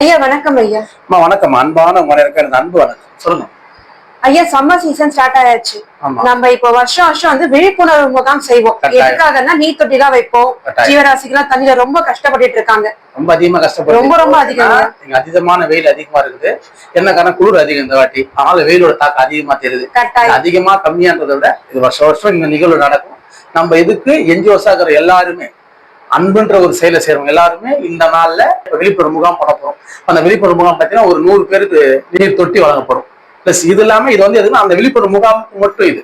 ஐயா வணக்கம் ஐயா. வணக்கம். அன்பான உங்களை எனக்கு அன்பு வணக்கம். சொல்லுங்க ஐயா. சம்மர் சீசன் ஸ்டார்ட் ஆயாச்சு. நம்ம இப்ப வருஷம் வருஷம் வந்து விழிப்புணர்வு முகாம் செய்வோம். எதுக்காகன்னா நீர் தொட்டி தான் வைப்போம். ஜீவராசிகள்லாம் தண்ணியில ரொம்ப கஷ்டப்பட்டு இருக்காங்க. ரொம்ப அதிகமா கஷ்டப்பட்டு ரொம்ப அதிகம். அதிகமான வெயில் அதிகமா இருக்குது. என்ன காரணம்? குளிர் அதிகம் இந்த வாட்டி. அதனால வெயிலோட தாக்கம் அதிகமா தெரியுது. அதிகமா கம்மியான்றதை விட இது வருஷம் வருஷம் இந்த நிகழ்வு நடக்கும். நம்ம இதுக்கு என்ஜிஓஸ் ஆகிற எல்லாருமே அன்புன்ற ஒரு செயலை செய்யறவங்க எல்லாருமே இந்த நாள்ல விழிப்புணர்வு முகாம் பண்ண போறோம். அந்த விழிப்புணர்வு முகாம் பார்த்தீங்கன்னா ஒரு 100 பேருக்கு நீர் தொட்டி வழங்கப்படும். பிளஸ் இது இல்லாம இது வந்து எதுனா அந்த விழிப்புணர்வு முகாமுக்கு மட்டும் இது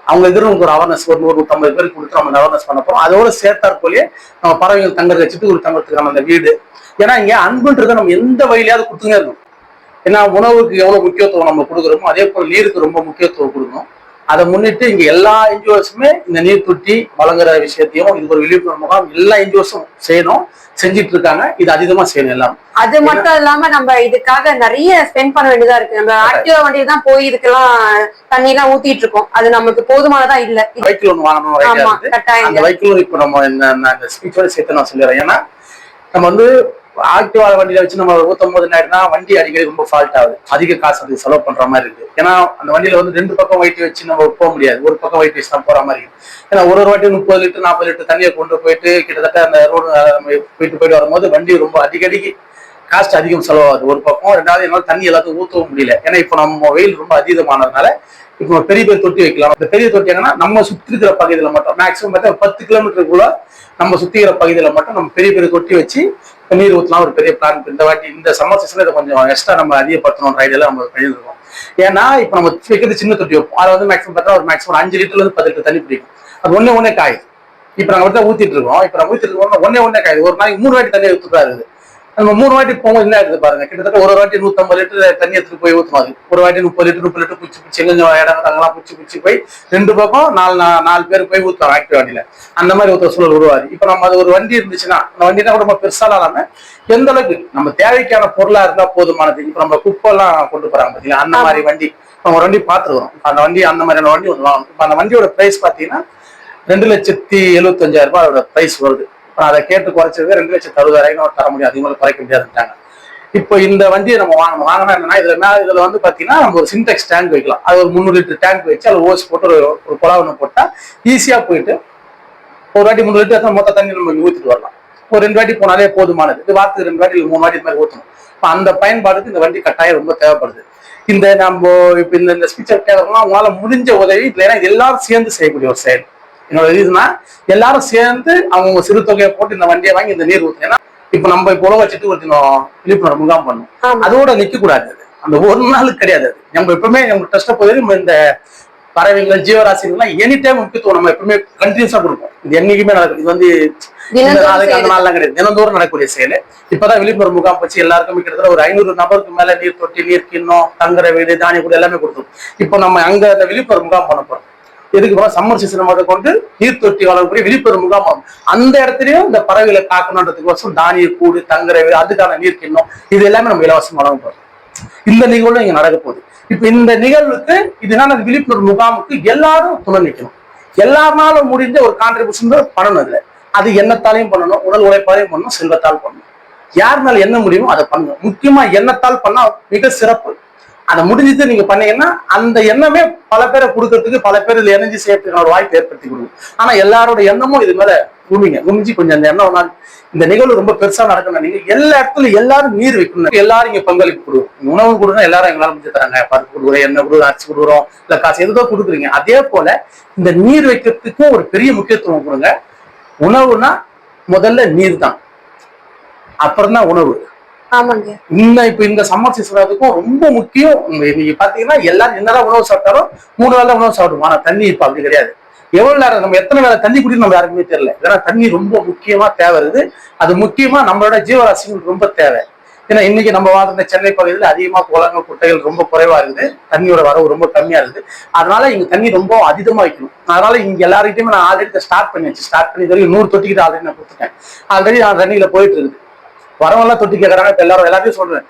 அவங்க எதிர்க்கு ஒரு அவேர்னஸ் ஒரு 150 பேருக்கு கொடுத்து நம்ம அவேர்னஸ் பண்ண போறோம். அதோட சேர்த்தாற் போலயே நம்ம பறவைகள் தங்குறதுக்கு சிட்டுக்குருவி தங்குறதுக்கு நம்ம அந்த வீடு. ஏன்னா இங்க அன்புன்றதை நம்ம எந்த வழியிலாவது கொடுத்துங்க இருக்கணும். ஏன்னா உணவுக்கு எவ்வளவு முக்கியத்துவம் நம்ம கொடுக்குறோமோ அதே போல நீருக்கு ரொம்ப முக்கியத்துவம் கொடுக்கணும். அதை முன்னிட்டு இங்க எல்லா என்ஜிஓஸுமே இந்த நீர் தொட்டி வழங்குற விஷயத்தையும் இது ஒரு விழிப்புணர்வு முகாம் எல்லா என்ஜிஓஸும் செய்யணும், செஞ்சிட்டு இருக்காங்க. இது அதிகமா செய்யணும் எல்லாம். அது மட்டும் இல்லாம நம்ம இதுக்காக நிறைய ஸ்பெண்ட் பண்ண வேண்டியதா இருக்கு. நம்ம ஆக்டிவா வண்டியில தான் போய் இதுக்கெல்லாம் தண்ணி எல்லாம் ஊத்திட்டு இருக்கோம். அது நமக்கு போதுமானதா இல்ல. வைக்கிள் ஒண்ணு வாங்கணும். அந்த வைக்கிள் இப்ப நம்ம இந்த ஸ்பீச்சோட சேர்த்து நான் சொல்லிடுறேன். ஏன்னா நம்ம வந்து ஆக்டிவா வண்டியில வச்சு நம்ம ஊத்தும் போது என்ன வண்டி அடிக்கடி ரொம்ப ஃபால்ட் ஆகுது. அதிக காசு அதுக்கு செலவு பண்ற மாதிரி இருக்கு. ஏன்னா அந்த வண்டியில வந்து 2 பக்கம் வைட்டி வச்சு நம்ம போக முடியாது. ஒரு பக்கம் வைட்டி வச்சு தான் போற மாதிரி இருக்கு. ஏன்னா ஒரு வாட்டி 30 லிட்டர் 40 லிட்டர் தண்ணியை கொண்டு போயிட்டு கிட்டத்தட்ட அந்த ரோடு போயிட்டு வரும்போது வண்டி ரொம்ப அடிக்கடிக்கு காஸ்ட் அதிகம் செலவாகுது. ஒரு பக்கம். ரெண்டாவது என்னால தண்ணி எல்லாத்தையும் ஊற்றவும் முடியல. ஏன்னா இப்போ நம்ம வெயில் ரொம்ப அதிகமானதுனால இப்போ பெரிய பெரிய தொட்டி வைக்கலாம். இந்த பெரிய தொட்டி என்னன்னா நம்ம சுத்தி இருக்கிற பகுதியில மட்டும் மேக்சிமம் பார்த்தா 10 கிலோமீட்டருக்குள்ள நம்ம சுத்திக்கிற பகுதியில மட்டும் நம்ம பெரிய பெரிய தொட்டி வச்சு நீர் ஊற்றலாம். ஒரு பெரிய பிளான். இந்த வாட்டி இந்த சம்மர் சீசன்ல இதை கொஞ்சம் எக்ஸ்ட்ரா நம்ம அதிகப்படுத்தணும் ஐடியா நம்ம பண்ணியிருக்கோம். ஏன்னா இப்போ நம்ம வைக்கிறது சின்ன தொட்டி வைப்போம். அதை வந்து மேக்சிமம் பார்த்தா ஒரு மேக்சிமம் 5 லிட்டர்ல இருந்து 10 லிட்டர் தண்ணி பிடிக்கும். அது ஒன்னே காயுது. இப்ப நாங்க வந்து ஊத்திட்டு இருக்கோம். இப்ப நம்ம ஊத்திட்டு இருக்கோம் ஒன்னே காயுது. ஒரு நாளைக்கு 3 வாட்டி தண்ணி ஊத்துறாரு. நம்ம 3 வாட்டி போகும்போது என்ன எடுத்து பாருங்க. கிட்டத்தட்ட ஒரு வாட்டி 150 லிட்டர் தண்ணி எடுத்துட்டு போய் ஊற்றுவாங்க. ஒரு வாட்டி 30 லிட்டர் பிடிச்சி கொஞ்சம் இடம் அங்கெல்லாம் பிடிச்சி போய் 2 பக்கம் 4 பேர் போய் ஊற்றுவாங்க ஆக்டிவ் வண்டியில. அந்த மாதிரி ஊற்ற சூழல் உருவாது. இப்ப நம்ம அது ஒரு வண்டி இருந்துச்சுன்னா அந்த வண்டினா கூட நம்ம பெருசாலாம் இல்லாம எந்த அளவுக்கு நம்ம தேவைக்கான பொருளா இருந்தா போதுமானது. இப்ப நம்ம குப்பை எல்லாம் கொண்டு போறாங்க பாத்தீங்களா, அந்த மாதிரி வண்டி நம்ம ஒரு வண்டி பாத்துருவோம். அந்த வண்டி அந்த மாதிரியான வண்டி ஒன்று வாங்கணும். இப்ப அந்த வண்டியோட பிரைஸ் பாத்தீங்கன்னா 2,75,000 ரூபாய் அதோட பிரைஸ் வருது. அதை கேட்டு குறைச்சது 2,60,000 தர முடியும். அதிகமாக குறைக்க முடியாதுட்டாங்க. இப்போ இந்த வண்டியை நம்ம வாங்கினா என்னன்னா இதுல வந்து பாத்தீங்கன்னா நம்ம ஒரு சின்டெக்ஸ் டேங்க் வைக்கலாம். அது ஒரு 300 லிட்டர் டேங்க் வச்சு அது ஓஸ் போட்டு ஒரு குழா ஒன்று போட்டா ஈஸியா போயிட்டு ஒரு வாட்டி 300 லிட்டர் மொத்த தண்ணி நம்ம ஊத்திட்டு வரலாம். ஒரு 2 வாட்டி போனாலே போதுமானது. இது வாரத்துக்கு 2 வாட்டி 3 வாட்டி இது மாதிரி ஊற்றணும். இப்போ அந்த பயன்பாடுக்கு இந்த வண்டி கட்டாயம் ரொம்ப தேவைப்படுது. இந்த நம்ம இப்ப இந்த ஸ்பீச்சர் கேட்கறோம்னா அவங்களால முடிஞ்ச உதவி இல்லைன்னா இது எல்லாரும் சேர்ந்து செய்யக்கூடிய ஒரு செயல். என்னோட இதுனா எல்லாரும் சேர்ந்து அவங்க சிறு தொகையை போட்டு இந்த வண்டியை வாங்கி இந்த நீர் ஊத்து. ஏன்னா இப்ப நம்ம இப்ப உலக வச்சுட்டு ஒரு விழிப்புணர்வு முகாம் பண்ணும். அதோட நிக்க கூடாது. அந்த ஒரு நாளுக்கு கிடையாது. நம்ம எப்பவுமே நம்ம டெஸ்ட் போய் இந்த பறவைகள் ஜீவராசிகள்லாம் எனி டைம் முக்கியத்துவம் நம்ம எப்பவுமே கண்டினியூஸா கொடுப்போம். இது என்னைக்குமே நடக்கும். இது வந்து இந்த நாளைக்கு அந்த நாள்லாம் கிடையாது. தினந்தோறும் நடக்கக்கூடிய செயல். இப்பதான் விழிப்புணர்வு முகாம் வச்சு எல்லாருக்குமே கிட்டத்தட்ட ஒரு 500 நபருக்கு மேல நீர் தொட்டி, நீர் கிண்ணம், தங்குற வீடு, தானிய கூட எல்லாமே கொடுத்தோம். இப்போ நம்ம அங்க அந்த விழிப்புணர்வு முகாம் பண்ண போறோம். எதுக்கு போனா சம்மர் சீசன் மட்டும் கொண்டு நீர் தொட்டி வளரக்கூடிய விழிப்புணர்வு முகாம் அந்த இடத்துலயும் இந்த பறவைகளை காக்கணுன்றதுக்கோசம் தானிய கூடு, தங்குற வீடு, அதுக்கான நீர் கிண்ணம் இது எல்லாமே நம்ம இலவசம் வழங்க போறோம். இந்த நிகழ்வு இங்க நடக்க போகுது. இப்ப இந்த நிகழ்வுக்கு இதனால விழிப்புணர்வு முகாமுக்கு எல்லாரும் துணை நிற்கணும். எல்லாருனாலும் முடிஞ்ச ஒரு கான்ட்ரிபியூஷன் பண்ணணும். இதுல அது எண்ணத்தாலையும் பண்ணணும், உடல் உழைப்பாலையும் பண்ணணும், செல்வத்தால் பண்ணணும். யாருனால என்ன முடியுமோ அதை பண்ணணும். முக்கியமா எண்ணத்தால் பண்ணா மிக சிறப்பு. அதை முடிஞ்சுட்டு நீங்க பண்ணீங்கன்னா அந்த எண்ணமே பல பேரை கொடுக்கறதுக்கு பல பேர் இதுல எனர்ஜி செய்யறதுக்கான ஒரு வாய்ப்பு ஏற்படுத்தி கொடுக்கும். ஆனா எல்லாரோட எண்ணமும் இது மேல குமிஞ்சு கொஞ்சம் அந்த எண்ணம் இந்த நிகழ்வு ரொம்ப பெருசா நடக்கணும். நீங்க எல்லா இடத்துலயும் எல்லாரும் நீர் வைக்கணும். எல்லாரும் இங்க பங்களிப்பு கொடுக்கும். உணவு கொடுங்க எல்லாரும் எங்களால முடிஞ்சு தராங்க. பருப்பு கொடுக்குறோம், எண்ணெய் கொடுக்குறோம், அரிசி கொடுக்குறோம், இல்ல காசு எதுக்கோ கொடுக்குறீங்க. அதே போல இந்த நீர் வைக்கிறதுக்கும் ஒரு பெரிய முக்கியத்துவம் கொடுங்க. உணவுனா முதல்ல நீர் தான், அப்புறம் தான் உணவு. இப்ப இந்த சம்மர் சீசனுக்கும் ரொம்ப முக்கியம். நீங்க பாத்தீங்கன்னா எல்லாரும் என்னதான் உணவு சாப்பிட்டாலும் 3 வேளை உணவு சாப்பிடுவோம். ஆனா தண்ணி இப்ப அப்படி கிடையாது. எவ்வளவு நேரம் நம்ம எத்தனை வேலை தண்ணி குடிக்கணும் நம்ம யாருக்குமே தெரியல. ஏன்னா தண்ணி ரொம்ப முக்கியமா தேவை இருக்குது. அது முக்கியமா நம்மளோட ஜீவராசிகள் ரொம்ப தேவை. ஏன்னா இன்னைக்கு நம்ம வாழ்ந்த சென்னை பகுதியில் அதிகமா குளங்கள், குட்டைகள் ரொம்ப குறைவா இருக்குது. தண்ணியோட வரவு ரொம்ப கம்மியா இருக்குது. அதனால இங்க தண்ணி ரொம்ப அதிகமா வைக்கணும். அதனால இங்க எல்லாருக்கிட்டையுமே நான் ஆல்ரெடி ஸ்டார்ட் பண்ணி 100 தொட்டிக்கிட்ட ஆல்ரெடி நான் கொடுத்துட்டேன். ஆல்ரெடி நான் ரன்னிங்ல போயிட்டு இருக்குது. வரவெல்லாம் தொட்டி கேட்கறாங்க. இப்ப எல்லாத்தையும் சொல்றேன்,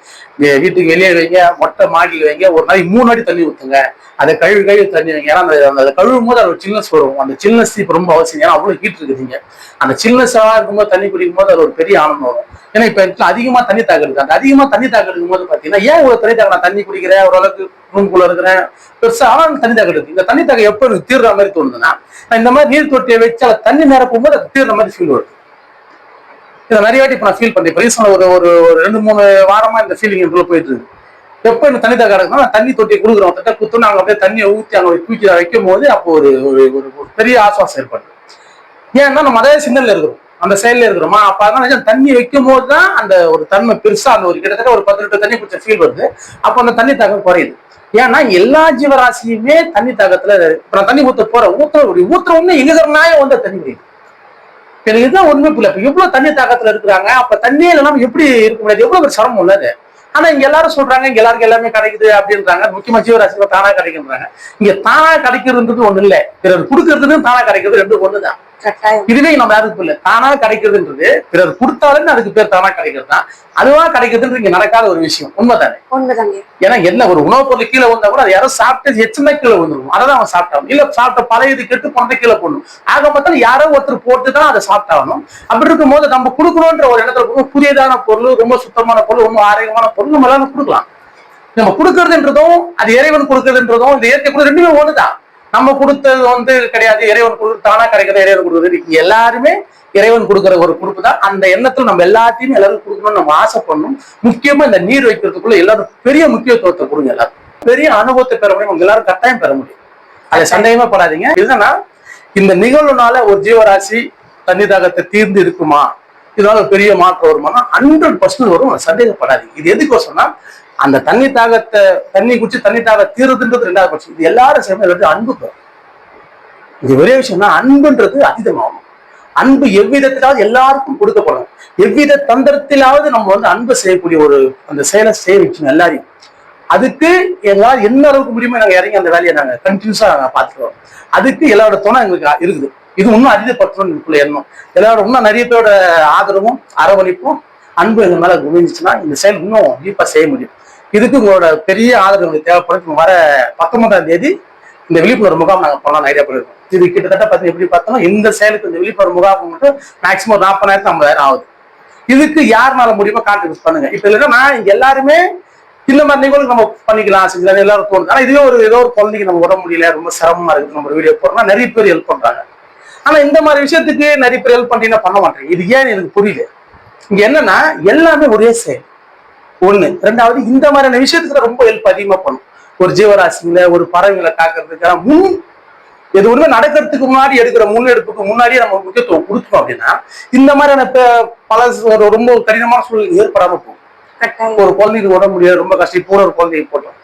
வீட்டுக்கு வெளியே வைங்க, மொட்டை மாடியில் வைங்க, ஒரு நாளைக்கு 3 அடி தண்ணி ஊத்துங்க, அதை கழுவி தண்ணி வைங்க. ஏன்னா அந்த கழுவும் போது அது ஒரு சில்னஸ் வரும். அந்த சில்னஸ் இப்ப ரொம்ப அவசியம். ஏன்னா அவ்வளவு ஹீட் இருக்குதுங்க. அந்த சில்னஸா இருக்கும்போது தண்ணி குடிக்கும் போது அது ஒரு பெரிய ஆனந்தம் வரும். ஏன்னா இப்ப அதிகமா தண்ணி தாக்குறது, அந்த அதிகமா தண்ணி தாக்குறதுக்கும் போது பாத்தீங்கன்னா, ஏன் ஒரு தண்ணி தாக்க நான் தண்ணி குடிக்கிறேன், ஓரளவுக்கு ரூம்குள்ள இருக்கிறேன், பெருசா ஆனால் தண்ணி தாக்குறது. இந்த தண்ணி தாக்க எப்ப எனக்கு தீர்ற மாதிரி தோணுதுன்னா, நான் இந்த மாதிரி நீர் தொட்டியை வச்சு அதை தண்ணி நிரப்பும் போது அது தீர்ற மாதிரி ஃபீல் வருது. இதை நிறைய வாட்டி இப்ப நான் ஃபீல் பண்ணேன். இப்ப ரீசன் ஒரு 2-3 வாரமா இந்த ஃபீலிங் எனக்குள்ள போயிட்டு இருக்கு. எப்ப இந்த தண்ணி தாக்க இருக்குன்னா, நான் தண்ணி தொட்டியை கொடுக்குறோம், தட்டை குத்துன்னு அங்க அப்படியே தண்ணியை ஊற்றி அங்க தூக்கி வைக்கும் போது அப்போ ஒரு பெரிய ஆசுவாசம் ஏற்படுது. ஏன்னா நம்ம அதே சிந்தனையில இருக்கிறோம், அந்த செயல்ல இருக்கிறோமா. அப்ப அதனால தண்ணி வைக்கும் போதுதான் அந்த ஒரு தன்மை பெருசா அந்த ஒரு கிட்டத்தட்ட ஒரு 10 லிட்டர் தண்ணி குடிச்ச ஃபீல் வருது. அப்ப அந்த தண்ணி தாக்கம் குறையுது. ஏன்னா எல்லா ஜீவராசியுமே தண்ணி தாக்கத்துல இப்ப நான் தண்ணி ஊத்த போறேன், ஊத்துற உடனே எங்கிறனாய வந்து தண்ணி குடியுது. எனக்கு இதுதான் உண்மை புரியல. இப்ப எவ்வளவு தண்ணி தாக்கத்துல இருக்கிறாங்க, அப்ப தண்ணியே இல்லாம எப்படி இருக்க முடியாது, எவ்வளவு ஒரு சிரமம் உள்ளது. ஆனா இங்க எல்லாரும் சொல்றாங்க இங்க எல்லாருக்கும் எல்லாமே கிடைக்குது அப்படின்றாங்க. முக்கியமா ஜீவராசிகள் தானா கிடைக்குன்றாங்க. இங்க தானா கிடைக்கிறதுன்றது ஒண்ணு இல்ல, பிறர் கொடுக்கறதுன்னு தானா கிடைக்கிறது ரெண்டு ஒண்ணுதான். இதுவே நம்ம யாருக்கு இல்ல. தானா கிடைக்கிறதுன்றது பிறர் கொடுத்தாலும் அதுக்கு பேர் தானா கிடைக்கிறது தான். அதுவா கிடைக்கிறதுன்றது இங்க நடக்காத ஒரு விஷயம். உண்மைதானே? ஏன்னா என்ன ஒரு உணவுப் பொருள் கீழே வந்தா கூட அது யாரும் சாப்பிட்டு எச்சமே கீழே வந்துடும். அதான் அவன் சாப்பிட்டாகணும். இல்ல சாப்பிட்ட பழைய இது கெட்டு போனதை கீழே போடணும். ஆக மொத்தம் யாரோ ஒருத்தர் போட்டுதான் அதை சாப்பிட்டாகணும். அப்படி இருக்கும் போது நம்ம கொடுக்கணும்ன்ற ஒரு இடத்துல புதியதான பொருள், ரொம்ப சுத்தமான பொருள், ரொம்ப ஆரோக்கியமான பொருள் நம்ம எல்லாரும் கொடுக்கலாம். நம்ம கொடுக்கறதுன்றதும் அது இறைவன் கொடுக்கறதுன்றதும் இந்த இயற்கை கூட ரெண்டுமே ஒண்ணுதான். நம்ம கொடுத்தது வந்து கிடையாது, இறைவன் கொடுக்குறது தானா கிடைக்கிறது, இறைவன் கொடுக்குறது. எல்லாருமே இறைவன் கொடுக்குற ஒரு பொறுப்பு தான். அந்த எண்ணத்துல நம்ம எல்லாத்தையும் எல்லாரும் கொடுக்கணும்னு நம்ம ஆசைப்படணும். முக்கியமா இந்த நீர் வைக்கிறதுக்குள்ள எல்லாரும் பெரிய முக்கியத்துவத்தை கொடுங்க. எல்லாரும் பெரிய அனுபவத்தை பெற முடியும், உங்க எல்லாரும் கட்டாயம் பெற முடியும். அதை சந்தேகமா படாதீங்க. இதுனா இந்த நிகழ்வுனால ஒரு ஜீவராசி தண்ணி தாகத்தை தீர்ந்து இருக்குமா, இதனால ஒரு பெரிய மாற்றம் வருமானா 100% வரும். சந்தேகப்படாதீங்க. இது எதுக்கு சொன்னா, அந்த தண்ணி தாகத்தை தண்ணி குடிச்சு தண்ணி தாக தீர்றதுன்றது 2வது பட்சம். இது எல்லாரும் சேர்ந்து அன்பு பெறும். இது ஒரே விஷயம்னா, அன்புன்றது அதீதமாகும். அன்பு எவ்விதத்திலாவது எல்லாருக்கும் கொடுக்கப்படும். எவ்வித தந்திரத்திலாவது நம்ம வந்து அன்பு செய்யக்கூடிய ஒரு அந்த செயலை செய்ய வச்சோம் எல்லாரையும். அதுக்கு எங்களால் என்ன அளவுக்கு முடியுமோ நாங்க இறங்கி அந்த வேலையை நாங்க கண்டினியூஸா நாங்க பார்த்துக்கிறோம். அதுக்கு எல்லாரோட துணை எங்களுக்கு இருக்குது. இது இன்னும் அதிகப்படுத்தணும் எங்களுக்குள்ள எண்ணம். எல்லாரோட இன்னும் நிறைய பேரோட ஆதரவும் அரவணைப்பும் அன்பு எங்க மேல குவிஞ்சிச்சுன்னா இந்த செயல் இன்னும் டீப்பா செய்ய முடியும். இதுக்கு உங்களோட பெரிய ஆதரவு எங்களுக்கு தேவைப்படும். வர 19ஆம் தேதி இந்த விழிப்புணர்வு முகாம் நாங்க பண்ணலாம் ஐடியா பண்ணிருக்கோம். இது கிட்டத்தட்ட பார்த்து எப்படி பார்த்தோம்னா, இந்த செயலுக்கு இந்த விழிப்புணர்வு முகாம் மட்டும் மேக்சிமம் 40,000 50,000 ஆகுது. இதுக்கு யாருனால முடியுமோ கான்ட்ரிபியூட் பண்ணுங்க. இப்ப இல்லைன்னா இங்க எல்லாருமே இந்த மாதிரி நிகழ்வு நம்ம பண்ணிக்கலாம் செஞ்சு எல்லாரும் தோணுது. ஆனா இதுவே ஏதோ ஒரு குழந்தைக்கு நம்ம உட முடியல, ரொம்ப சிரமமா இருக்குது, நம்ம வீடியோ போடுறோம்னா நிறைய பேர் ஹெல்ப் பண்றாங்க. ஆனா இந்த மாதிரி விஷயத்துக்கு நிறைய பேர் ஹெல்ப் பண்ணீங்கன்னா பண்ண மாட்டேங்க. இது ஏன் எனக்கு புரியல. இங்க என்னன்னா எல்லாமே ஒரே செயல் ஒண்ணு. 2வது இந்த மாதிரியான விஷயத்துக்கு ரொம்ப ஹெல்ப் அதிகமா பண்ணும். ஒரு ஜீவராசிகளை ஒரு பறவைகளை காக்கிறதுக்கு எது ஒண்ணுமே நடக்கிறதுக்கு முன்னாடி எடுக்கிற முன்னெடுப்புக்கு முன்னாடியே நம்ம முக்கியத்துவம் கொடுத்தோம் அப்படின்னா இந்த மாதிரியான பல ரொம்ப கடினமான சூழ்நிலை ஏற்படாம போகும். ஒரு குழந்தைக்கு உட முடியாது, ரொம்ப கஷ்டம். இப்போ ஒரு குழந்தைக்கு போட்டோம்,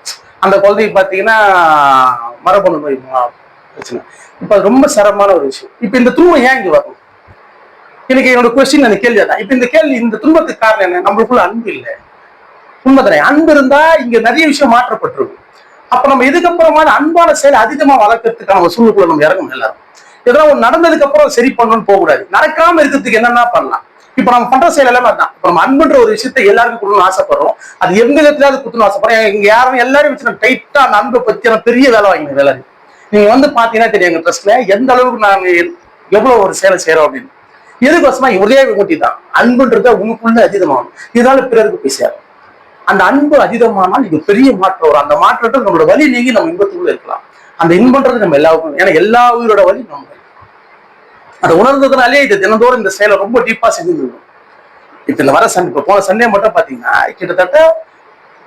அந்த குழந்தைக்கு பாத்தீங்கன்னா மரபணு நோய் பிரச்சனை. இப்ப அது ரொம்ப சிரமமான ஒரு விஷயம். இப்ப இந்த துன்பம் ஏன் இங்க வரும்? எனக்கு என்னோட கொஸ்டின் அந்த கேள்வி தான். இப்ப இந்த கேள்வி, இந்த துன்பத்துக்கு காரணம் என்ன? நம்மளுக்குள்ள அன்பு இல்லை. உண்மைதானே? அன்பு இருந்தா இங்க நிறைய விஷயம் மாற்றப்பட்டிருக்கும். அப்ப நம்ம இதுக்கப்புறமா அன்பான செயல் அதிகமா வளர்க்கறதுக்கான ஒரு சூழ்நிலை நம்ம இறங்கணும். எல்லாரும் எதனா ஒரு நடந்ததுக்கு அப்புறம் சரி பண்ணணும்னு போகக்கூடாது. நடக்காம இருக்கிறதுக்கு என்னென்ன பண்ணலாம்? இப்ப நம்ம பண்ற செயல் எல்லாமே தான். இப்ப நம்ம அன்புன்ற ஒரு விஷயத்தை எல்லாருக்கும் கொடுக்கணும்னு ஆசைப்படுறோம். அது எந்த விதத்திலாவது கொடுக்கணும்னு ஆசைப்படுறோம். இங்க யாரும் எல்லாரும் வச்சு டைட்டா அந்த அன்பை பத்தி பெரிய வேலை வாங்கினேன் எல்லாரும். நீங்க வந்து பாத்தீங்கன்னா தெரியும் எங்க ட்ரஸ்ட்ல எந்த அளவுக்கு நாங்க எவ்வளவு ஒரு செயலை செய்யறோம் அப்படின்னு. எதுக்கோசமா ஒரே ஊட்டி தான். அன்புன்றத உங்களுக்குள்ள அதீதமாகும். இதனால பிறருக்கு போய் சேரும். அந்த அன்பு அதீதமானால் இது பெரிய மாற்றம் வரும். அந்த மாற்றத்தை நம்மளோட வலி நீங்கி நம்ம இன்பத்துக்குள்ள இருக்கலாம். அந்த இன்பன்றது நம்ம எல்லாருக்கும், ஏன்னா எல்லா உயிரோட வலி நம்ம அதை உணர்ந்ததுனாலே இது தினந்தோறும் இந்த செயலை ரொம்ப டீப்பா செஞ்சுருக்கோம். இப்ப இந்த வர இப்ப போன சண்டே மட்டும் பாத்தீங்கன்னா கிட்டத்தட்ட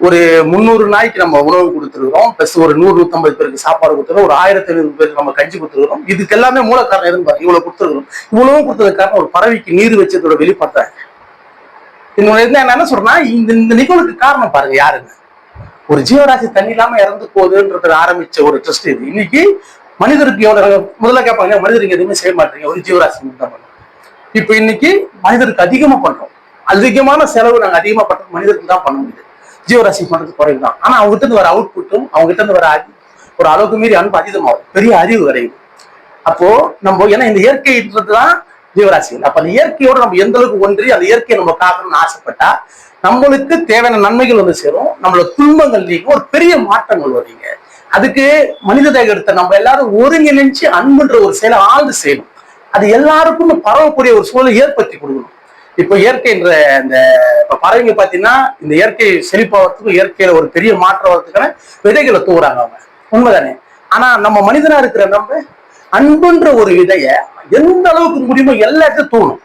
ஒரு 300 நாய்க்கு நம்ம உணவு கொடுத்துருக்கோம். பிளஸ் ஒரு 100-150 பேருக்கு சாப்பாடு கொடுத்துருக்கோம். ஒரு 1500 பேருக்கு நம்ம கஞ்சி கொடுத்துருக்கோம். இதுக்கு எல்லாமே மூல காரணம் எதுன்னு பாத்தீங்க, இவ்வளவு கொடுத்துருக்கோம். இவ்வளவும் கொடுத்ததுக்கு காரணம் ஒரு பறவைக்கு நீர் வச்சதோட வெளிப்பாடு. என்ன சொல்றேன்னா, இந்த நிகழ்வுக்கு காரணம் பாருங்க யாருங்க? ஒரு ஜீவராசி தண்ணி இல்லாம இறந்து போகுதுன்றது ஆரம்பிச்ச ஒரு ட்ரஸ்ட் இது. இன்னைக்கு மனிதருக்கு எவ்வளவு முதல்ல கேட்பாங்க, மனிதருக்கு எதுவுமே செய்ய மாட்டீங்க, ஒரு ஜீவராசி தான் பண்ணும். இப்ப இன்னைக்கு மனிதருக்கு அதிகமா பண்றோம். அதிகமான செலவு நாங்க அதிகமா பண்றோம், மனிதருக்கு தான் பண்ண முடியுது. ஜீவராசி பண்றது குறைவுதான். ஆனா அவங்க கிட்ட இருந்து வர அவுட்புட்டும் அவங்க கிட்ட இருந்து வர ஒரு அளவுக்கு மீறி அன்பு அதிகமாகும், பெரிய அறிவு வரையுது. அப்போ நம்ம ஏன்னா இந்த இயற்கைன்றதுதான் ஜீவராசிகள். அப்ப அந்த இயற்கையோட நம்ம எந்த அளவுக்கு ஒன்றி அந்த இயற்கையை நம்ம காக்கணும்னு ஆசைப்பட்டா நம்மளுக்கு தேவையான நன்மைகள் வந்து சேரும், நம்மளோட துன்பங்கள் நீக்கும், ஒரு பெரிய மாற்றங்கள் வருவீங்க. அதுக்கு மனித தேகம் எடுத்த நம்ம எல்லாரும் ஒருங்கிணைச்சு அன்புன்ற ஒரு செயலை ஆழ்ந்து செய்யணும். அது எல்லாருக்கும் பரவக்கூடிய ஒரு சூழலை ஏற்படுத்தி கொடுக்கணும். இப்போ இயற்கைன்ற இந்த பறவைங்க பாத்தீங்கன்னா இந்த இயற்கை செழிப்பாகிறதுக்கும் இயற்கையில ஒரு பெரிய மாற்றம் வரதுக்கான விதைகளை தூவுறாங்க அவங்க, உண்மைதானே. ஆனா நம்ம மனிதனா இருக்கிற நம்ம அன்புன்ற ஒரு விதைய எந்த அளவுக்கு முடியுமோ எல்லா இடத்தையும் தூணும்.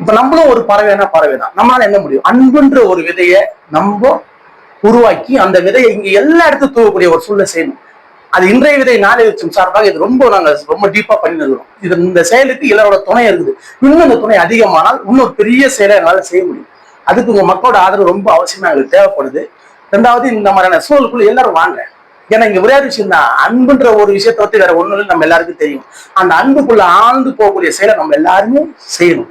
இப்ப நம்மளும் ஒரு பறவைனா பறவைதான், நம்மளால என்ன முடியும்? அன்புன்ற ஒரு விதைய நம்ம உருவாக்கி அந்த விதையை இங்க எல்லா இடத்தையும் தூவக்கூடிய ஒரு சூழ்நிலை செய்யணும். அது இன்றைய விதை நாளை வச்சும் சார்பாக இது நாங்க ரொம்ப டீப்பா பண்ணி இருக்கிறோம். இது இந்த செயலுக்கு எல்லாரோட துணை இருக்குது. இன்னும் இந்த துணை அதிகமானால் இன்னொரு பெரிய செயலை எங்களால செய்ய முடியும். அதுக்கு உங்க மக்களோட ஆதரவு ரொம்ப அவசியமா எங்களுக்கு தேவைப்படுது. ரெண்டாவது, இந்த மாதிரியான சூழலுக்குள்ள எல்லாரும் வாங்க. ஏன்னா இங்க ஒரே விஷயம் தான், அன்புன்ற ஒரு விஷயத்தை பத்தி வேற ஒண்ணு நம்ம எல்லாருக்கும் தெரியும். அந்த அன்புக்குள்ள ஆழ்ந்து போகக்கூடிய செயலை நம்ம எல்லாருமே செய்யணும்.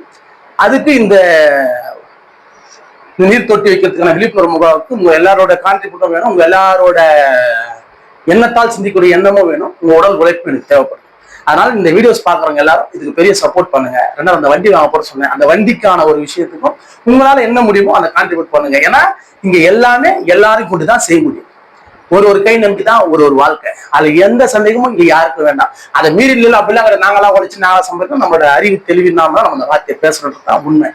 அதுக்கு இந்த நீர் தொட்டி வைக்கிறதுக்கான விழிப்புணர்வு முகாமுக்கு உங்க எல்லாரோட கான்ட்ரிபியூட்டும் வேணும், உங்க எல்லாரோட எண்ணத்தால் சிந்திக்கூடிய எண்ணமும் வேணும், உங்க உடல் உழைப்பு எனக்கு தேவைப்படும். அதனால இந்த வீடியோஸ் பாக்குறவங்க எல்லாரும் இதுக்கு பெரிய சப்போர்ட் பண்ணுங்க. ரெண்டாவது, அந்த வண்டி வாங்க போற சொன்னேன், அந்த வண்டிக்கான ஒரு விஷயத்துக்கும் உங்களால என்ன முடியுமோ அதை கான்ட்ரிபியூட் பண்ணுங்க. ஏன்னா இங்க எல்லாமே எல்லாரும் கொண்டு தான் செய்ய முடியும். ஒரு கை நம்பி தான் ஒரு வாழ்க்கை. அதுல எந்த சந்தேகமும் இங்க யாருக்கும் வேண்டாம். அதை மீறி இல்லை அப்படிலாம் நாங்களாம் உழைச்சு நாங்களா சம்பாதிக்கணும், நம்மளோட அறிவு தெளிவில்லாம நம்ம அந்த வார்த்தையை பேசுறது தான் உண்மை.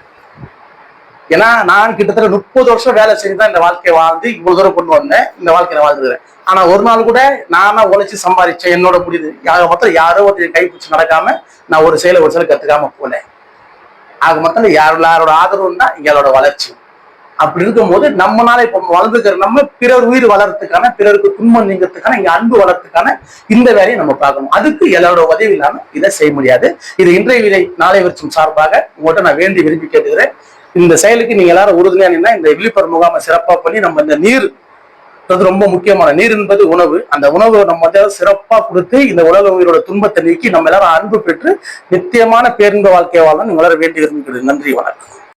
ஏன்னா நான் கிட்டத்தட்ட 30 வருஷம் வேலை செஞ்சு தான் இந்த வாழ்க்கையை வாழ்ந்து இவ்வளவு தூரம் கொண்டு வந்தேன், இந்த வாழ்க்கையில வாழ்ந்துக்கிறேன். ஆனா ஒரு நாள் கூட நானா உழைச்சு சம்பாதிச்சேன் என்னோட முடியுது மொத்தம் யாரோ ஒருத்தர் கைப்பிடிச்சு நடக்காம நான் ஒரு செயலை கத்துக்காம போனேன். ஆக மொத்தம் யாரோட ஆதரவு தான் எங்களோட வளர்ச்சி. அப்படி இருக்கும்போது நம்மளால இப்ப வளர்ந்துக்கிற நம்ம பிறர் உயிர் வளர்றதுக்கான, பிறருக்கு துன்பம் நீங்கிறதுக்கான, இங்க அன்பு வளர்றதுக்கான இந்த வேலையை நம்ம பார்க்கணும். அதுக்கு எல்லாரோட உதவி இல்லாம இதை செய்ய முடியாது. இது இன்றைய விதை நாளை விருட்சம் சார்பாக உங்கள்கிட்ட நான் வேண்டி விரும்பி கேட்டுக்கிறேன். இந்த செயலுக்கு நீங்க எல்லாரும் உறுதுணையா நின்னா இந்த விழிப்புணர்வு முகாமை சிறப்பா பண்ணி நம்ம இந்த நீர் ரொம்ப முக்கியமான நீர் என்பது உணவு, அந்த உணவு நம்ம சிறப்பா கொடுத்து இந்த உலக உயிரோட துன்பத்தை நீக்கி நம்ம எல்லாரும் அன்பு பெற்று நித்தியமான பேரின்ப வாழ்க்கையை வாழ நீங்க எல்லாரும் வேண்டி விரும்புகிறேன். நன்றி, வணக்கம்.